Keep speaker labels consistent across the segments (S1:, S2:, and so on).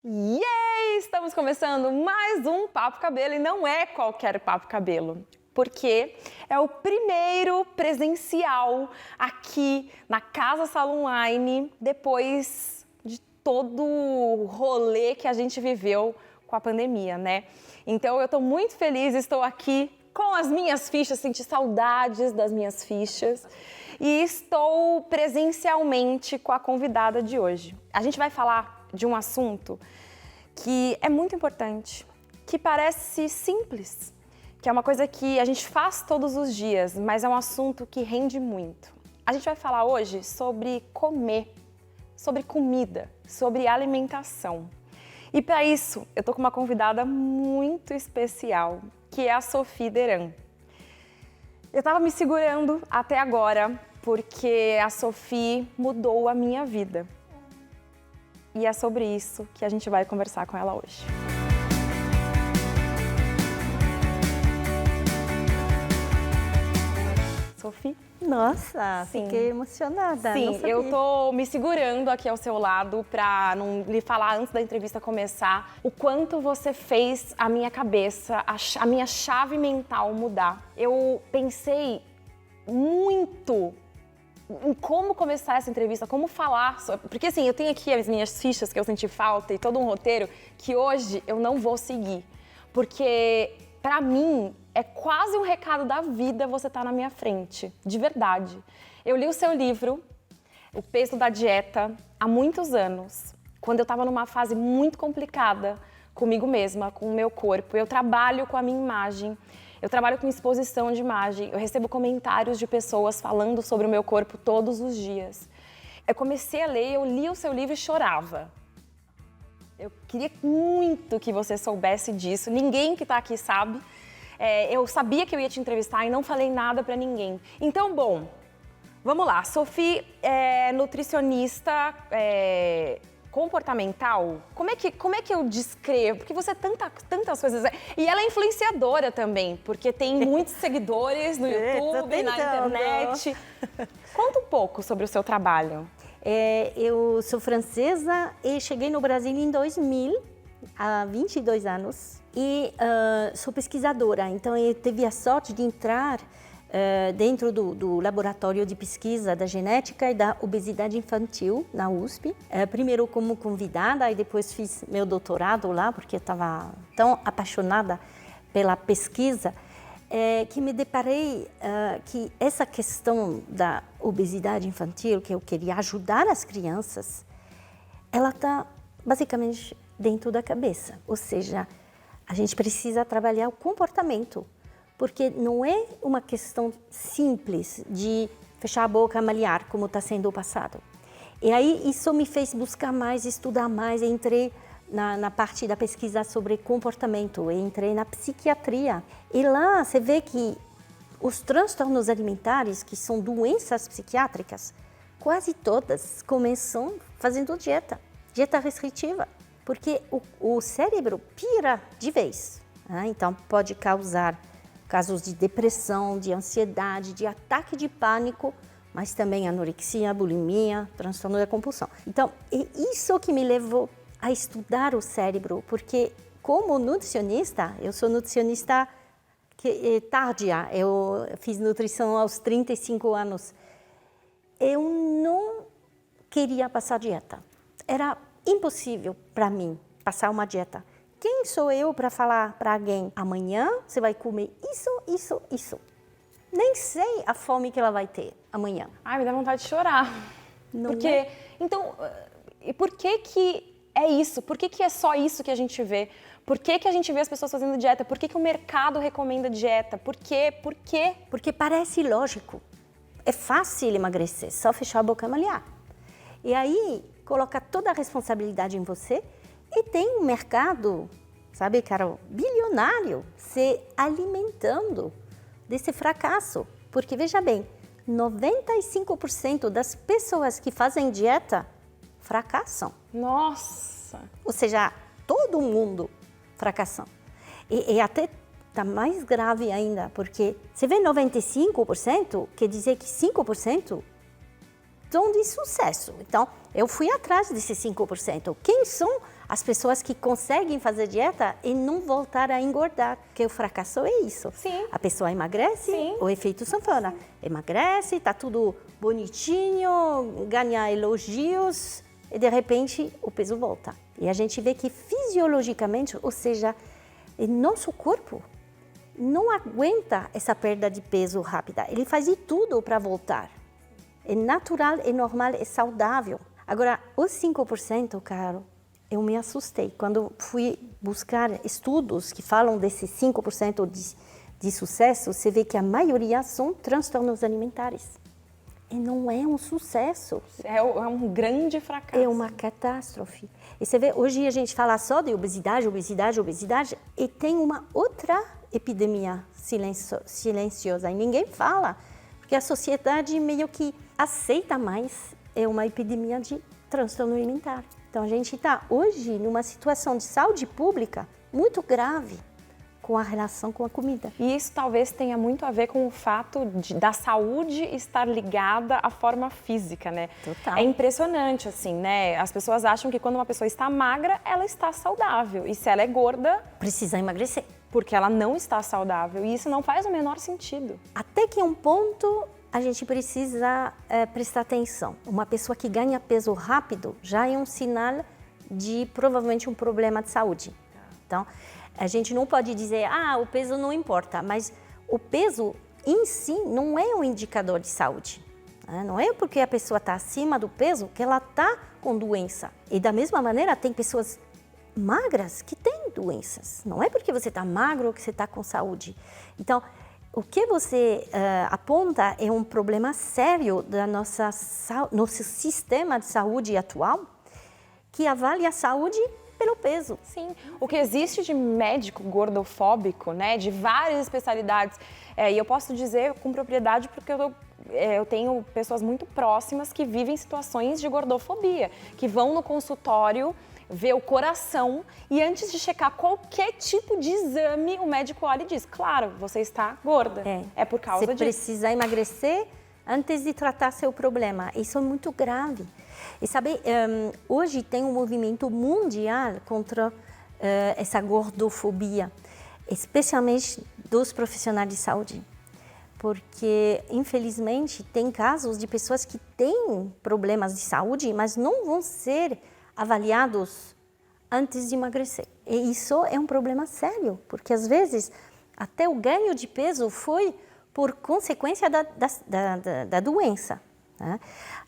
S1: Yay! Estamos começando mais um Papo Cabelo e não é qualquer Papo Cabelo, porque é o primeiro presencial aqui na Casa Salon Line depois de todo o rolê que a gente viveu com a pandemia, né? Então eu tô muito feliz, estou aqui com as minhas fichas, senti saudades das minhas fichas e estou presencialmente com a convidada de hoje. A gente vai falar de um assunto que é muito importante, que parece simples, que é uma coisa que a gente faz todos os dias, mas é um assunto que rende muito. A gente vai falar hoje sobre comer, sobre comida, sobre alimentação. E para isso, eu tô com uma convidada muito especial, que é a Sophie Deran. Eu tava me segurando até agora, porque a Sophie mudou a minha vida. E é sobre isso que a gente vai conversar com ela hoje. Sophie?
S2: Nossa,
S1: Sim.
S2: fiquei emocionada.
S1: Sim,
S2: não sabia.
S1: eu tô me segurando aqui ao seu lado pra não lhe falar antes da entrevista começar o quanto você fez a minha cabeça, a minha chave mental mudar. Eu pensei muito em como começar essa entrevista, como falar sobre... Porque assim, eu tenho aqui as minhas fichas que eu senti falta e todo um roteiro que hoje eu não vou seguir. Porque, pra mim, é quase um recado da vida você estar na minha frente, de verdade. Eu li o seu livro, O Peso da Dieta, há muitos anos, quando eu estava numa fase muito complicada comigo mesma, com o meu corpo. Eu trabalho com a minha imagem. Eu trabalho com exposição de imagem, eu recebo comentários de pessoas falando sobre o meu corpo todos os dias. Eu comecei a ler, eu li o seu livro e chorava. Eu queria muito que você soubesse disso, ninguém que está aqui sabe. Eu sabia que eu ia te entrevistar e não falei nada para ninguém. Então, bom, vamos lá. Sophie é nutricionista comportamental. Como é que eu descrevo? Porque você é tantas coisas. E ela é influenciadora também, porque tem muitos seguidores no YouTube, na internet. Conta um pouco sobre o seu trabalho.
S2: Eu sou francesa e cheguei no Brasil em 2000, há 22 anos. E sou pesquisadora, então eu tive a sorte de entrar dentro do laboratório de pesquisa da genética e da obesidade infantil na USP. Primeiro como convidada e depois fiz meu doutorado lá, porque eu estava tão apaixonada pela pesquisa, que me deparei que essa questão da obesidade infantil, que eu queria ajudar as crianças, ela está basicamente dentro da cabeça, ou seja, a gente precisa trabalhar o comportamento, porque não é uma questão simples de fechar a boca, malhar, como está sendo o passado. E aí isso me fez buscar mais, estudar mais, entrei na parte da pesquisa sobre comportamento, entrei na psiquiatria. E lá você vê que os transtornos alimentares, que são doenças psiquiátricas, quase todas começam fazendo dieta restritiva, porque o cérebro pira de vez. Então pode causar casos de depressão, de ansiedade, de ataque de pânico, mas também anorexia, bulimia, transtorno da compulsão. Então, é isso que me levou a estudar o cérebro, porque como nutricionista, eu sou nutricionista tardia, eu fiz nutrição aos 35 anos. Eu não queria passar dieta. Era impossível para mim passar uma dieta. Quem sou eu para falar para alguém, amanhã você vai comer isso? Nem sei a fome que ela vai ter amanhã.
S1: Ai, me dá vontade de chorar.
S2: Não
S1: Porque,
S2: é?
S1: então, e por que é isso? Por que é só isso que a gente vê? Por que a gente vê as pessoas fazendo dieta? Por que o mercado recomenda dieta? Por quê?
S2: Porque parece lógico. É fácil emagrecer, só fechar a boca e malhar. E aí, coloca toda a responsabilidade em você. E tem um mercado, sabe, Carol, bilionário se alimentando desse fracasso. Porque, veja bem, 95% das pessoas que fazem dieta fracassam.
S1: Nossa!
S2: Ou seja, todo mundo fracassam. E até está mais grave ainda, porque você vê 95%, quer dizer que 5% são de sucesso. Então, eu fui atrás desses 5%. Quem são as pessoas que conseguem fazer dieta e não voltar a engordar, porque o fracasso é isso.
S1: Sim.
S2: A pessoa emagrece,
S1: Sim.
S2: o efeito sanfona. Emagrece, tá tudo bonitinho, ganha elogios e de repente o peso volta. E a gente vê que fisiologicamente, ou seja, o nosso corpo não aguenta essa perda de peso rápida. Ele faz de tudo para voltar. É natural, é normal, é saudável. Agora, os 5%, Caro, eu me assustei. Quando fui buscar estudos que falam desses 5% de sucesso, você vê que a maioria são transtornos alimentares. E não é um sucesso.
S1: É um grande fracasso.
S2: É uma catástrofe. E você vê, hoje a gente fala só de obesidade, obesidade, obesidade, e tem uma outra epidemia silenciosa, e ninguém fala, porque a sociedade meio que aceita mais, é uma epidemia de transtorno alimentar. Então a gente está hoje numa situação de saúde pública muito grave com a relação com a comida.
S1: E isso talvez tenha muito a ver com o fato da saúde estar ligada à forma física, né?
S2: Total.
S1: É impressionante, assim, né? As pessoas acham que quando uma pessoa está magra, ela está saudável. E se ela é gorda...
S2: Precisa emagrecer.
S1: Porque ela não está saudável. E isso não faz o menor sentido.
S2: Até que um ponto a gente precisa prestar atenção. Uma pessoa que ganha peso rápido já é um sinal de provavelmente um problema de saúde. Então, a gente não pode dizer, o peso não importa, mas o peso em si não é um indicador de saúde. Né? Não é porque a pessoa está acima do peso que ela está com doença. E da mesma maneira, tem pessoas magras que têm doenças. Não é porque você está magro que você está com saúde. Então, o que você aponta é um problema sério da nosso sistema de saúde atual, que avalia a saúde pelo peso.
S1: Sim, o que existe de médico gordofóbico, né, de várias especialidades, e eu posso dizer com propriedade porque eu tenho pessoas muito próximas que vivem situações de gordofobia, que vão no consultório ver o coração e antes de checar qualquer tipo de exame, o médico olha e diz, claro, você está gorda, é por causa disso.
S2: Você precisa emagrecer antes de tratar seu problema, isso é muito grave. E sabe, hoje tem um movimento mundial contra essa gordofobia, especialmente dos profissionais de saúde. Porque, infelizmente, tem casos de pessoas que têm problemas de saúde, mas não vão ser avaliados antes de emagrecer. E isso é um problema sério, porque às vezes até o ganho de peso foi por consequência da doença. Né?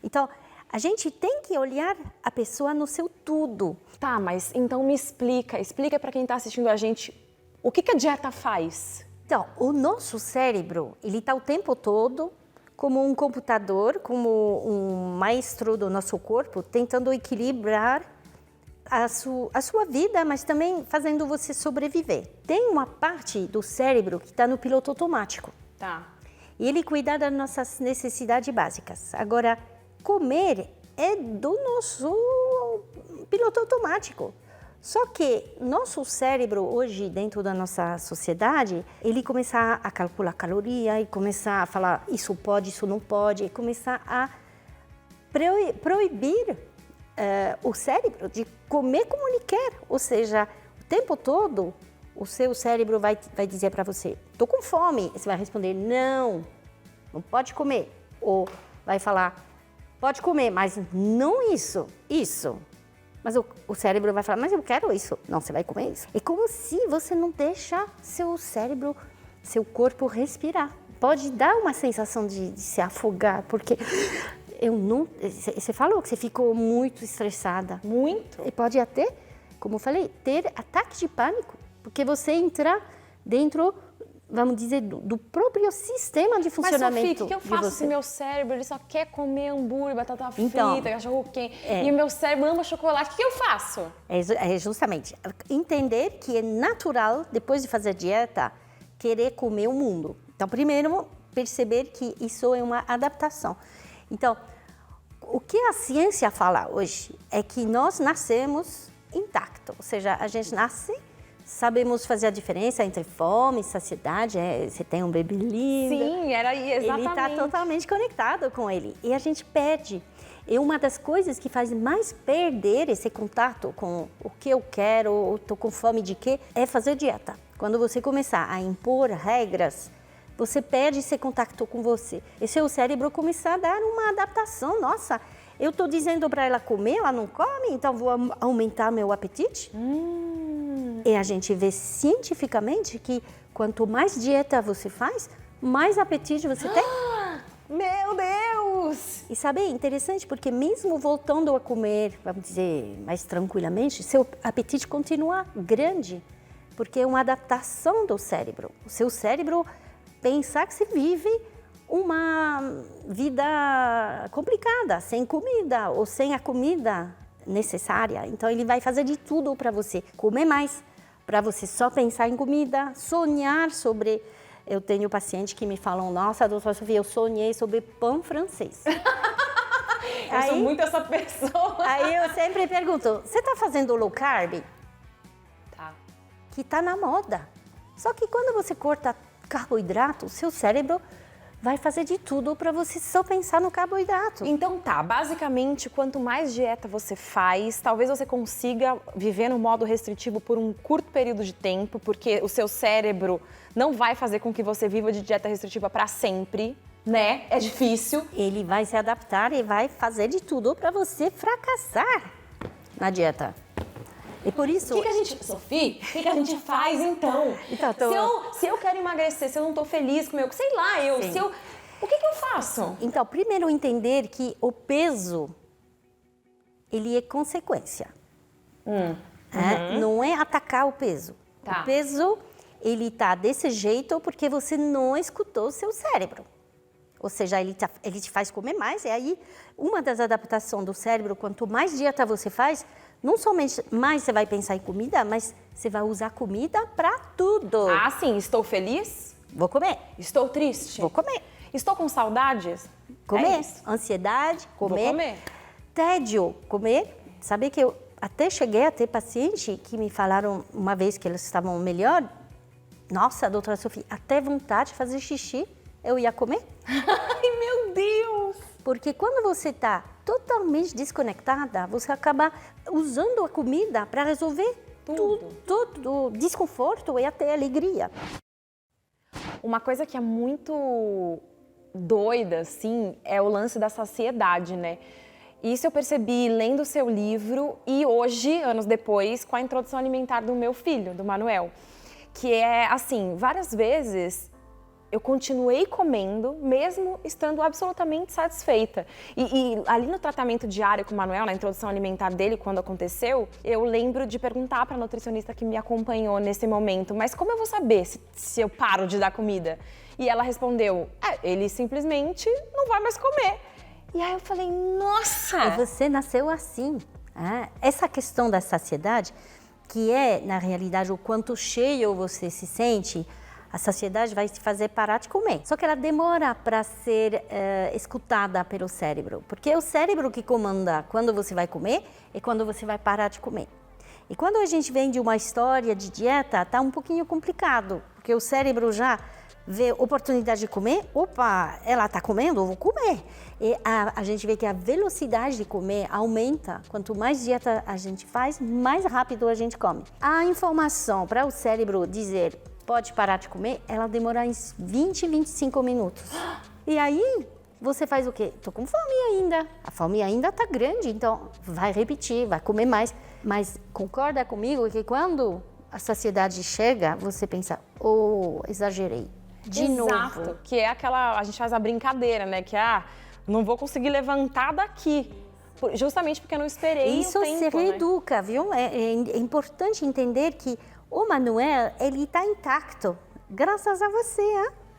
S2: Então, a gente tem que olhar a pessoa no seu tudo.
S1: Tá, mas então me explica para quem está assistindo a gente, o que a dieta faz?
S2: Então, o nosso cérebro, ele está o tempo todo como um computador, como um maestro do nosso corpo, tentando equilibrar a sua vida, mas também fazendo você sobreviver. Tem uma parte do cérebro que está no piloto automático.
S1: Tá.
S2: E ele cuida das nossas necessidades básicas. Agora, comer é do nosso piloto automático. Só que nosso cérebro hoje, dentro da nossa sociedade, ele começa a calcular caloria e começar a falar isso pode, isso não pode, e começar a proibir o cérebro de comer como ele quer. Ou seja, o tempo todo o seu cérebro vai dizer para você, estou com fome. E você vai responder, não pode comer. Ou vai falar, pode comer, mas não isso. Mas o cérebro vai falar, mas eu quero isso. Não, você vai comer isso. É como se você não deixa seu cérebro, seu corpo respirar. Pode dar uma sensação de se afogar, porque você falou que você ficou muito estressada.
S1: Muito.
S2: E pode até, como eu falei, ter ataque de pânico, porque você entra dentro, vamos dizer, do próprio sistema de funcionamento.
S1: Mas, Sofia, o que eu faço se meu cérebro ele só quer comer hambúrguer, batata frita, cachorro quente, e o meu cérebro ama chocolate? O que eu faço?
S2: É justamente entender que é natural, depois de fazer dieta, querer comer o mundo. Então, primeiro, perceber que isso é uma adaptação. Então, o que a ciência fala hoje é que nós nascemos intactos, ou seja, a gente nasce, sabemos fazer a diferença entre fome e saciedade. Você tem um bebê lindo.
S1: Sim, era exatamente.
S2: Ele está totalmente conectado com ele. E a gente perde. E uma das coisas que faz mais perder esse contato com o que eu quero, ou estou com fome de quê, é fazer dieta. Quando você começar a impor regras, você perde esse contato com você. E seu cérebro começar a dar uma adaptação. Nossa, eu estou dizendo para ela comer, ela não come, então vou aumentar meu apetite? E a gente vê cientificamente que quanto mais dieta você faz, mais apetite você tem.
S1: Meu Deus!
S2: E sabe, é interessante porque mesmo voltando a comer, vamos dizer, mais tranquilamente, seu apetite continua grande, porque é uma adaptação do cérebro. O seu cérebro pensa que você vive uma vida complicada, sem comida ou sem a comida necessária. Então ele vai fazer de tudo para você comer mais, para você só pensar em comida, sonhar sobre... Eu tenho pacientes que me falam, nossa, doutora Sofia, eu sonhei sobre pão francês.
S1: Eu sou muito essa pessoa.
S2: Aí eu sempre pergunto, você está fazendo low carb?
S1: Tá.
S2: Que está na moda. Só que quando você corta carboidrato, o seu cérebro vai fazer de tudo para você só pensar no carboidrato.
S1: Então tá, basicamente, quanto mais dieta você faz, talvez você consiga viver no modo restritivo por um curto período de tempo, porque o seu cérebro não vai fazer com que você viva de dieta restritiva para sempre, né? É difícil.
S2: Ele vai se adaptar e vai fazer de tudo para você fracassar na dieta. E por isso...
S1: O que a gente... Sofia, o que a gente faz então? Se eu quero emagrecer, se eu não tô feliz com o meu... Sei lá, o que eu faço?
S2: Então, primeiro entender que o peso, ele é consequência. Não é atacar o peso.
S1: Tá.
S2: O peso, ele tá desse jeito porque você não escutou o seu cérebro. Ou seja, ele te faz comer mais. E aí, uma das adaptações do cérebro, quanto mais dieta você faz, não somente mais você vai pensar em comida, mas você vai usar comida para tudo.
S1: Ah, sim. Estou feliz?
S2: Vou comer.
S1: Estou triste?
S2: Vou comer.
S1: Estou com saudades?
S2: Comer.
S1: É isso.
S2: Ansiedade, comer.
S1: Vou comer.
S2: Tédio, comer. Saber que eu até cheguei a ter paciente que me falaram uma vez que eles estavam melhor. Nossa, doutora Sofia, até vontade de fazer xixi, eu ia comer.
S1: Ai, meu Deus!
S2: Porque quando você está totalmente desconectada, você acaba usando a comida para resolver tudo, desconforto e até alegria.
S1: Uma coisa que é muito doida, assim, é o lance da saciedade, né? Isso eu percebi lendo o seu livro e hoje, anos depois, com a introdução alimentar do meu filho, do Manuel. Que é, assim, várias vezes eu continuei comendo, mesmo estando absolutamente satisfeita. E ali no tratamento diário com o Manuel, na introdução alimentar dele, quando aconteceu, eu lembro de perguntar para a nutricionista que me acompanhou nesse momento, mas como eu vou saber se eu paro de dar comida? E ela respondeu, ele simplesmente não vai mais comer. E aí eu falei, nossa!
S2: E você nasceu assim. Essa questão da saciedade, que é, na realidade, o quanto cheio você se sente, a saciedade vai te fazer parar de comer. Só que ela demora para ser escutada pelo cérebro, porque é o cérebro que comanda quando você vai comer e quando você vai parar de comer. E quando a gente vem de uma história de dieta, tá um pouquinho complicado, porque o cérebro já vê oportunidade de comer, opa, ela está comendo, eu vou comer. E a gente vê que a velocidade de comer aumenta. Quanto mais dieta a gente faz, mais rápido a gente come. A informação para o cérebro dizer pode parar de comer, ela demora uns 20, 25 minutos. E aí, você faz o quê? Tô com fome ainda. A fome ainda tá grande, então vai repetir, vai comer mais. Mas concorda comigo que quando a saciedade chega, você pensa, exagerei. De
S1: Exato,
S2: novo.
S1: que é aquela, a gente faz a brincadeira, né? Que, não vou conseguir levantar daqui. Justamente porque eu não esperei
S2: Isso
S1: o tempo,
S2: se reeduca, viu? É importante entender que o Manuel, ele está intacto, graças a você,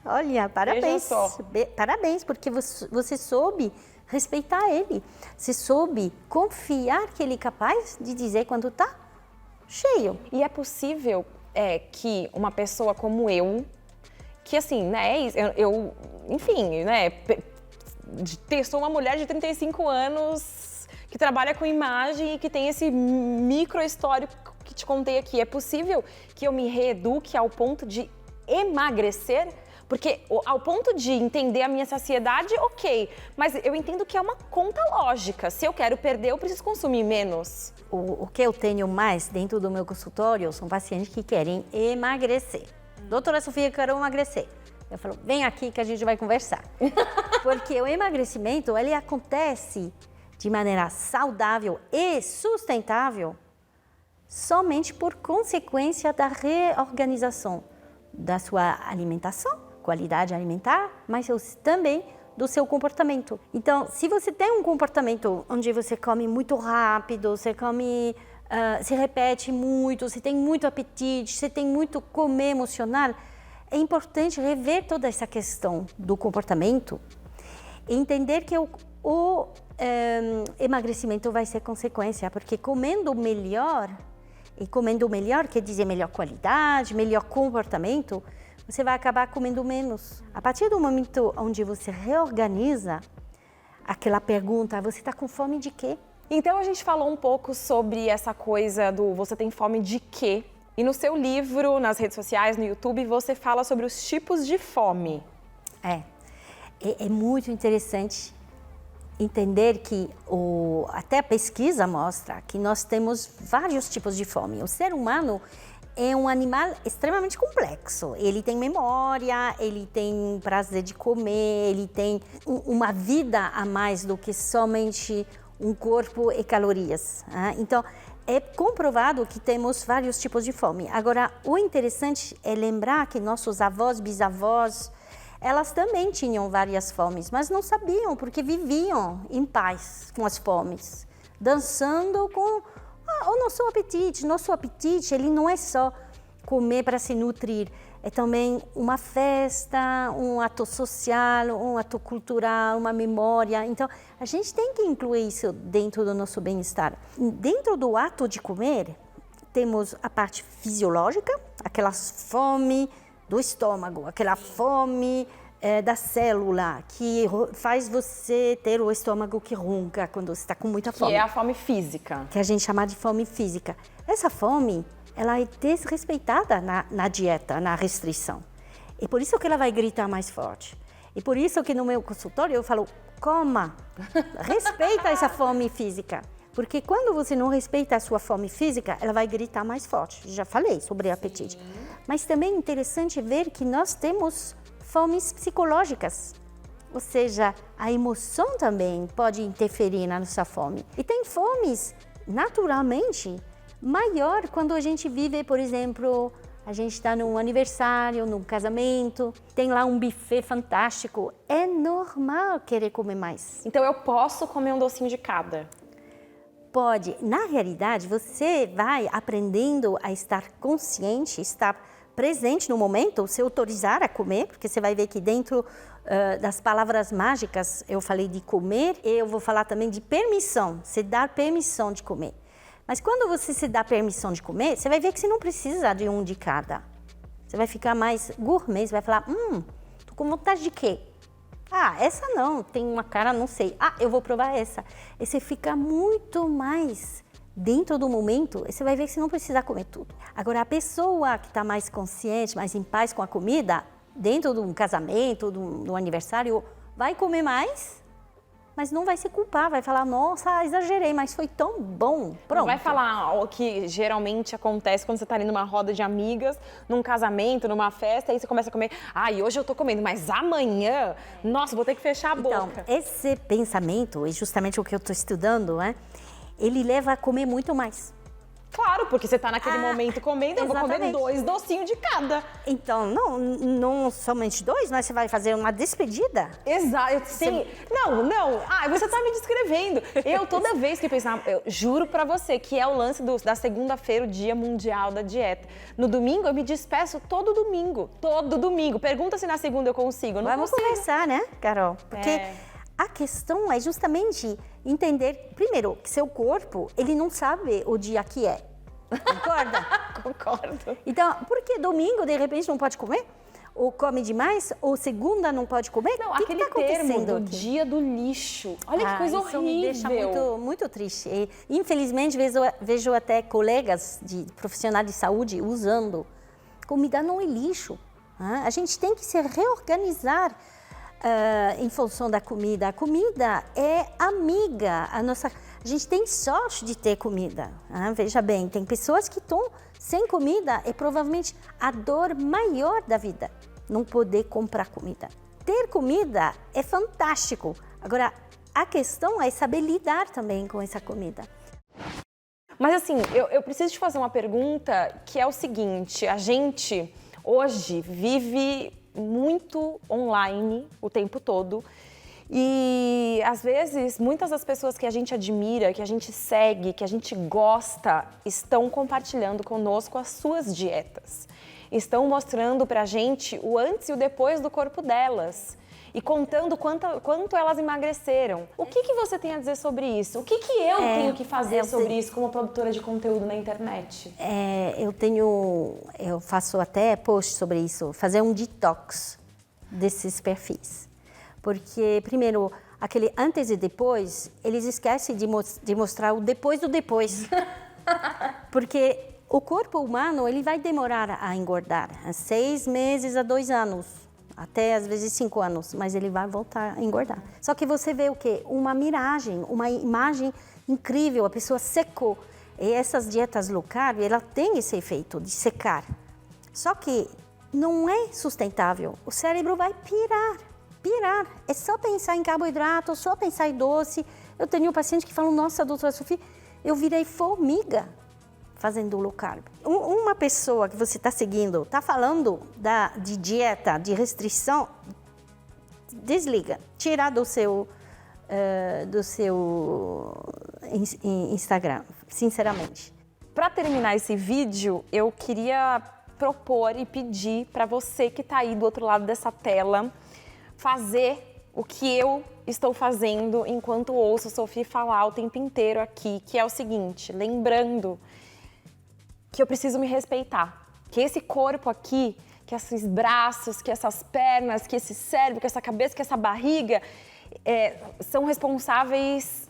S2: Olha, parabéns.
S1: Veja só.
S2: Parabéns, porque você soube respeitar ele. Você soube confiar que ele é capaz de dizer quando está cheio.
S1: E é possível que uma pessoa como eu, que assim, né, enfim, né, sou uma mulher de 35 anos que trabalha com imagem e que tem esse micro histórico que te contei aqui. É possível que eu me reeduque ao ponto de emagrecer? Porque ao ponto de entender a minha saciedade, ok. Mas eu entendo que é uma conta lógica. Se eu quero perder, eu preciso consumir menos.
S2: O que eu tenho mais dentro do meu consultório são pacientes que querem emagrecer. Doutora Sofia, eu quero emagrecer. Eu falo, vem aqui que a gente vai conversar. Porque o emagrecimento, ele acontece de maneira saudável e sustentável somente por consequência da reorganização da sua alimentação, qualidade alimentar, mas também do seu comportamento. Então, se você tem um comportamento onde você come muito rápido, você come, se repete muito, você tem muito apetite, você tem muito comer emocional, é importante rever toda essa questão do comportamento e entender que o emagrecimento vai ser consequência, porque comendo melhor, e comendo melhor quer dizer melhor qualidade, melhor comportamento, você vai acabar comendo menos. A partir do momento onde você reorganiza aquela pergunta, você está com fome de quê?
S1: Então a gente falou um pouco sobre essa coisa do você tem fome de quê? E no seu livro, nas redes sociais, no YouTube, você fala sobre os tipos de fome.
S2: É muito interessante entender que até a pesquisa mostra que nós temos vários tipos de fome. O ser humano é um animal extremamente complexo. Ele tem memória, ele tem prazer de comer, ele tem uma vida a mais do que somente um corpo e calorias. Então, é comprovado que temos vários tipos de fome. Agora, o interessante é lembrar que nossos avós, bisavós, elas também tinham várias fomes, mas não sabiam porque viviam em paz com as fomes, dançando com o nosso apetite. Nosso apetite, ele não é só comer para se nutrir, é também uma festa, um ato social, um ato cultural, uma memória. Então, a gente tem que incluir isso dentro do nosso bem-estar. Dentro do ato de comer, temos a parte fisiológica, aquela fome do estômago, aquela fome da célula que faz você ter o estômago que ronca quando você está com muita fome.
S1: Que é a fome física.
S2: Que a gente chama de fome física. Essa fome, ela é desrespeitada na dieta, na restrição. E por isso que ela vai gritar mais forte. E por isso que no meu consultório eu falo, coma, respeita essa fome física. Porque quando você não respeita a sua fome física, ela vai gritar mais forte. Já falei sobre apetite. Mas também é interessante ver que nós temos fomes psicológicas. Ou seja, a emoção também pode interferir na nossa fome. E tem fomes, naturalmente, maior quando a gente vive, por exemplo, a gente está num aniversário, num casamento, tem lá um buffet fantástico. É normal querer comer mais.
S1: Então eu posso comer um docinho de cada?
S2: Pode. Na realidade, você vai aprendendo a estar consciente, estar presente no momento, se autorizar a comer, porque você vai ver que dentro das palavras mágicas eu falei de comer, e eu vou falar também de permissão, se dar permissão de comer. Mas quando você se dá permissão de comer, você vai ver que você não precisa de um de cada. Você vai ficar mais gourmet, você vai falar, tô com vontade de quê? Ah, essa não, tem uma cara, não sei. Ah, eu vou provar essa. E você fica muito mais dentro do momento, e você vai ver que você não precisa comer tudo. Agora, a pessoa que está mais consciente, mais em paz com a comida, dentro de um casamento, de um aniversário, vai comer mais, mas não vai se culpar, vai falar, nossa, exagerei, mas foi tão bom. Pronto.
S1: Não vai falar o que geralmente acontece quando você está ali numa roda de amigas, num casamento, numa festa, aí você começa a comer, e hoje eu tô comendo, mas amanhã, nossa, vou ter que fechar a boca.
S2: Então, esse pensamento, e justamente o que eu estou estudando, ele leva a comer muito mais.
S1: Claro, porque você está naquele momento comendo, eu vou comer 2 docinhos de cada.
S2: Então, não somente 2, mas você vai fazer uma despedida.
S1: Exato, sim. Não. Você está me descrevendo. Eu, toda vez que penso, eu juro pra você que é o lance da segunda-feira, o Dia Mundial da Dieta. No domingo, eu me despeço todo domingo. Todo domingo. Pergunta se na segunda eu consigo. Eu não
S2: Vamos
S1: consigo.
S2: conversar, né, Carol? Porque a questão é justamente entender, primeiro, que seu corpo, ele não sabe o dia que é. Concorda?
S1: Concordo.
S2: Então, por que domingo, de repente, não pode comer? Ou come demais? Ou segunda não pode comer?
S1: Não,
S2: o que
S1: aquele
S2: tá acontecendo
S1: termo do
S2: aqui?
S1: dia do lixo. Olha que coisa
S2: isso
S1: horrível.
S2: me deixa muito triste. E, infelizmente, vejo até colegas de profissionais de saúde usando. Comida não é lixo. A gente tem que se reorganizar em função da comida. A comida é amiga. A gente tem sorte de ter comida. Veja bem, tem pessoas que estão sem comida e provavelmente a dor maior da vida, não poder comprar comida. Ter comida é fantástico. Agora, a questão é saber lidar também com essa comida.
S1: Mas assim, eu preciso te fazer uma pergunta que é o seguinte, a gente hoje vive muito online o tempo todo e às vezes muitas das pessoas que a gente admira, que a gente segue, que a gente gosta, estão compartilhando conosco as suas dietas. Estão mostrando pra gente o antes e o depois do corpo delas e contando quanto elas emagreceram. O que você tem a dizer sobre isso? O que eu tenho que fazer sobre isso como produtora de conteúdo na internet?
S2: Eu faço até post sobre isso, fazer um detox desses perfis. Porque, primeiro, aquele antes e depois, eles esquecem de mostrar o depois do depois. Porque o corpo humano, ele vai demorar a engordar, 6 meses a 2 anos, até às vezes 5 anos, mas ele vai voltar a engordar. Só que você vê o quê? Uma miragem, uma imagem incrível, a pessoa secou. E essas dietas low carb, ela tem esse efeito de secar. Só que não é sustentável, o cérebro vai pirar. É só pensar em carboidrato, só pensar em doce. Eu tenho um paciente que fala, nossa, doutora Sofia, eu virei formiga fazendo low carb. Uma pessoa que você está seguindo, está falando de dieta, de restrição, desliga, tira do seu Instagram, sinceramente.
S1: Para terminar esse vídeo, eu queria propor e pedir para você que está aí do outro lado dessa tela, fazer o que eu estou fazendo enquanto ouço a Sofia falar o tempo inteiro aqui, que é o seguinte, lembrando que eu preciso me respeitar, que esse corpo aqui, que esses braços, que essas pernas, que esse cérebro, que essa cabeça, que essa barriga, são responsáveis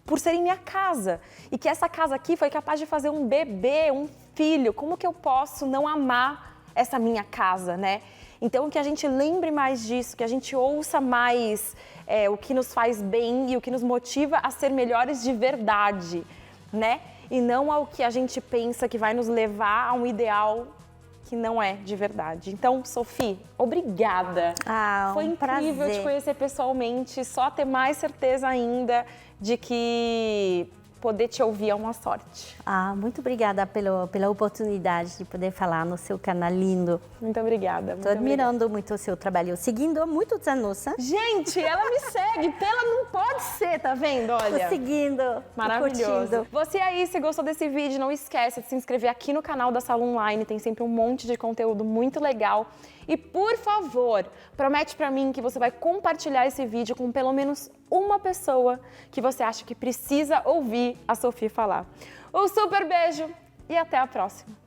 S1: por serem minha casa. E que essa casa aqui foi capaz de fazer um bebê, um filho. Como que eu posso não amar essa minha casa, né? Então, que a gente lembre mais disso, que a gente ouça mais o que nos faz bem e o que nos motiva a ser melhores de verdade, né? E não ao que a gente pensa que vai nos levar a um ideal que não é de verdade. Então, Sofia, obrigada. Foi incrível
S2: prazer
S1: te conhecer pessoalmente, só ter mais certeza ainda de que poder te ouvir é uma sorte.
S2: Muito obrigada pela oportunidade de poder falar no seu canal lindo.
S1: Muito obrigada.
S2: Estou admirando muito o seu trabalho, seguindo há muitos anos.
S1: Gente, ela me segue, não pode ser, tá vendo? Olha.
S2: Estou seguindo,
S1: maravilhoso. Você aí, se gostou desse vídeo, não esquece de se inscrever aqui no canal da Sala Online, tem sempre um monte de conteúdo muito legal. E, por favor, promete pra mim que você vai compartilhar esse vídeo com pelo menos uma pessoa que você acha que precisa ouvir a Sofia falar. Um super beijo e até a próxima!